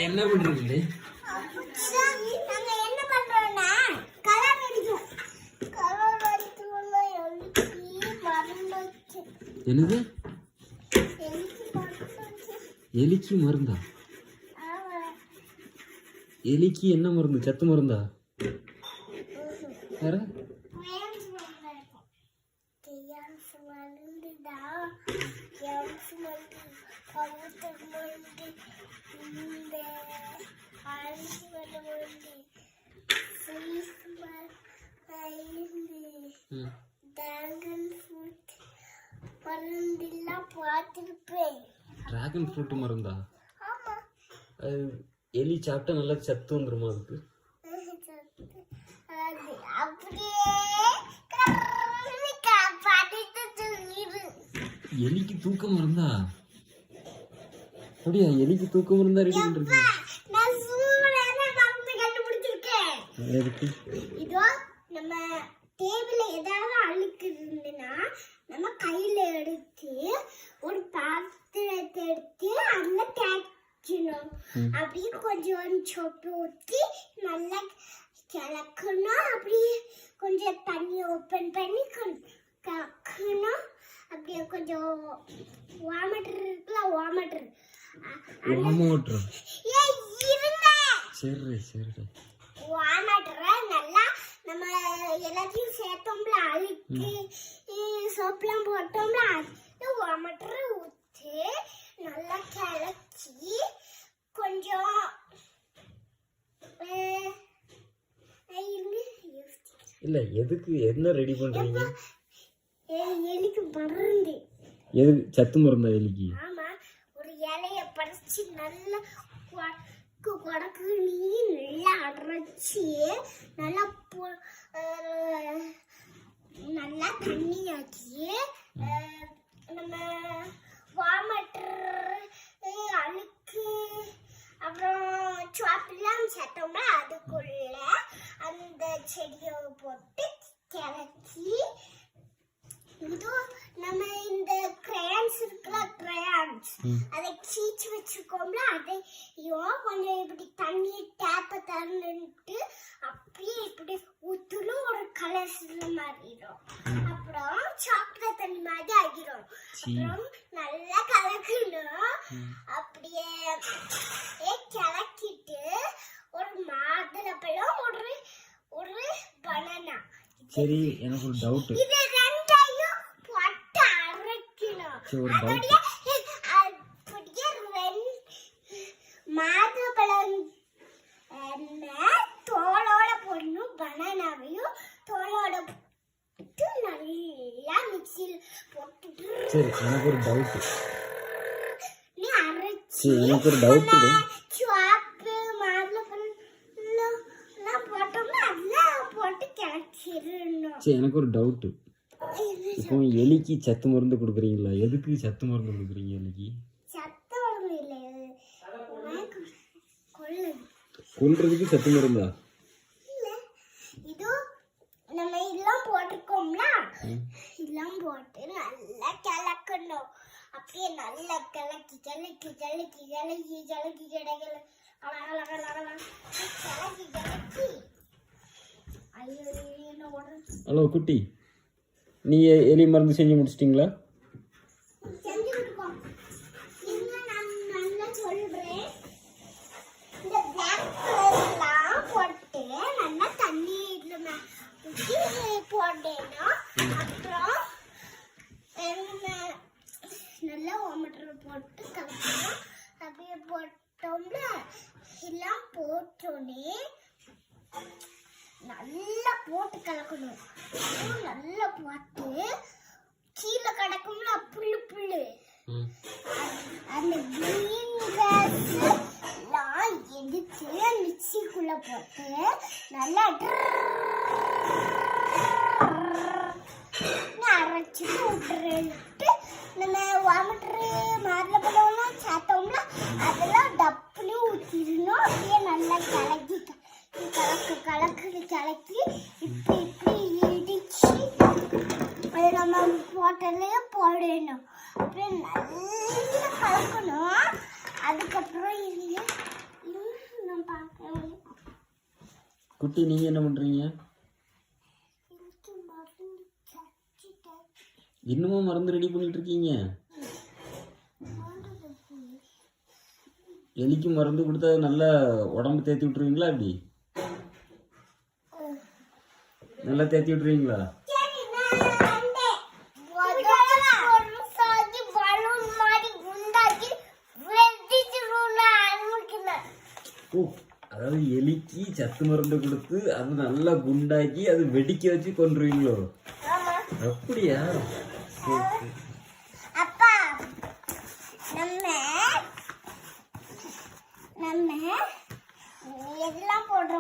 என்ன பண்றீங்க? என்னது? எலிக்கு மருந்தா? எலிக்கு என்ன மருந்து? சத்து மருந்தா? வேற டிராகன் ஃப்ரூட் மருந்தா? எலி சாப்பிட்டா நல்லா சத்து வந்துருமா அதுக்கு? எலிக்கு தூக்கம் மருந்தா? அப்படியா? எலிக்கு தூக்கம் மருந்தா ரெடி பண்றீங்க? இதோ நம்ம டேபிள்ல ஏதாவது அழுக்கு இருந்துன்னா நம்ம கையில எடுத்து ஒரு பாத்திரத்தை எடுத்து அதுல தேய்க்கணும். அப்படியே கொஞ்சம் சொப்பு ஊற்றி நல்லா கிளக்கணும். அப்படியே கொஞ்சம் தண்ணி ஓப்பன் பண்ணி கக்கணும். அப்படியே கொஞ்சம் வாமட்டர் இருக்குல்ல, வாமட்டர் சரி சரி வாமட்டரை நல்லா நம்ம எல்லாத்தையும் சேர்த்தோம்ல, அழுக்கு சோப்பெல்லாம் போட்டோம்ல, அது வாமட்டரை ஊற்றி நல்லா கிளச்சி கொஞ்சம் இல்ல எதுக்கு என்ன ரெடி பண்றீங்க? எலிக்கு மருந்து. எதுக்கு சத்து மருந்தா எலிக்கு? ஆமா, ஒரு இலைய பறிச்சு நல்லா கொடக்கு நீ நல்லா அரைச்சி நல்லா நல்லா தண்ணி ஆக்கி நம்ம வாமட்டர் அழுக்கு அப்புறம் சாப்பிடலாம் சேர்த்தோம்னா அதுக்குள்ள அந்த செடியை போட்டு கிளச்சி இதோ நம்ம இந்த கிரேயான்ஸ் இருக்குல்ல, கிரேயான்ஸ் அதை சீச்சு வச்சிருக்கோம்ல, அதையும் கொஞ்சம் இப்படி தண்ணி டேப்பை திறந்துட்டு அப்படியே இப்படி ஊத்துணும், ஒரு கலர்ஸ் மாறிடும். அப்புறம் சாக்லேட் தண்ணி மாதிரி ஆகிடும். அப்புறம் நல்லா கலக்கணும். அப்படியே கிளக்கிட்டு ஒரு மாதுளப்பழம், ஒரு பனானா. சரி, எனக்கு ஒரு டவுட். இது ரெண்டையும் போட்டு அரைக்கணும். அப்படியே மாதுளப்பழம் தோலோட போடணும், பனானாவையும் தோலோட போட்டு நல்லா மிக்சியில் போட்டு. சரி, எனக்கு ஒரு டவுட். நீ அரைச்சி எனக்கு ஒரு டவுட். சாப்பு மாதுளப்பழம் போட்டோம்னா அதெல்லாம் போட்டு கிளச்சிடணும். சரி, எனக்கு ஒரு டவுட். இப்போ எலிக்கு சத்து மருந்து கொடுக்குறீங்களா? எதுக்கு சத்து மருந்து கொடுக்குறீங்க எலிக்கு? சத்து மருந்து இல்லை, கொல்றதுக்கு சத்து மருந்தா? இல்லை, இது நம்ம இதெல்லாம் போட்டிருக்கோம்ல, இதெல்லாம் போட்டு நல்லா கிளக்கணும். அப்படியே நல்லா கிளக்கி கிளக்கி கிளக்கி கிளக்கி கிளக்கி கிடக்கல கிளக்கி கிளக்கி. ஐயோ, என்ன ஓடுறது? ஹலோ குட்டி, நீ எலி மருந்து செஞ்சு முடிச்சிட்டிங்களா? செஞ்சு கொடுப்போம். நான் நல்லா சொல்றேன். இந்த பிளாக் கலர்லாம் போட்டு நல்லா தண்ணி ஊற்றி போட்டேன்னா அப்புறம் நல்லா வாமட்டர் போட்டு கலக்கணும். அப்படியே போட்டோம்ல, எல்லாம் போட்டோன்னே நல்லா போட்டு கலக்கணும். நல்லா போட்டு கீழே கிடக்கும்ல புல்லு புல்லு, அந்த கிரீன் கிராஸ் எல்லாம் எடுத்து மிக்சிக்குள்ள போட்டு நல்லா அரைச்சிட்டு விட்டுட்டு நம்ம வாமட்டரு மாதுளப்பழம்லாம் சேர்த்தோம்ல, அதெல்லாம் டப்புன்னு ஊற்றிடணும். அப்படியே நல்லா கலக்கி கலக்கி இப்படி இடிச்சு அதை நம்ம போட்டலையே போடணும். அப்படியே நல்லா கலக்கணும். குட்டி நீங்கள் என்ன பண்ணுறீங்க? எனக்கு மருந்து சச்சிட்டேன். இன்னமும் மருந்து ரெடி பண்ணிட்டு இருக்கீங்க? எலிக்கு மருந்து கொடுத்தா நல்லா உடம்பு தேத்தி விட்டுருவீங்களா? அப்படி நல்லா தேத்தி விட்டுருவீங்களா? சரி, நான் வந்தேன். ஒரு சாதி பலூன் மாதிரி குண்டாக்கி வெடிச்சிருன்னு ஆரம்பிக்கிறேன். ஓ, அதாவது எலிக்கு சத்து மருந்து கொடுத்து அது நல்லா குண்டாக்கி அது வெடிக்க வச்சு கொண்டுருவீங்களோ? ஆமா. அப்படியா? சரி சரி.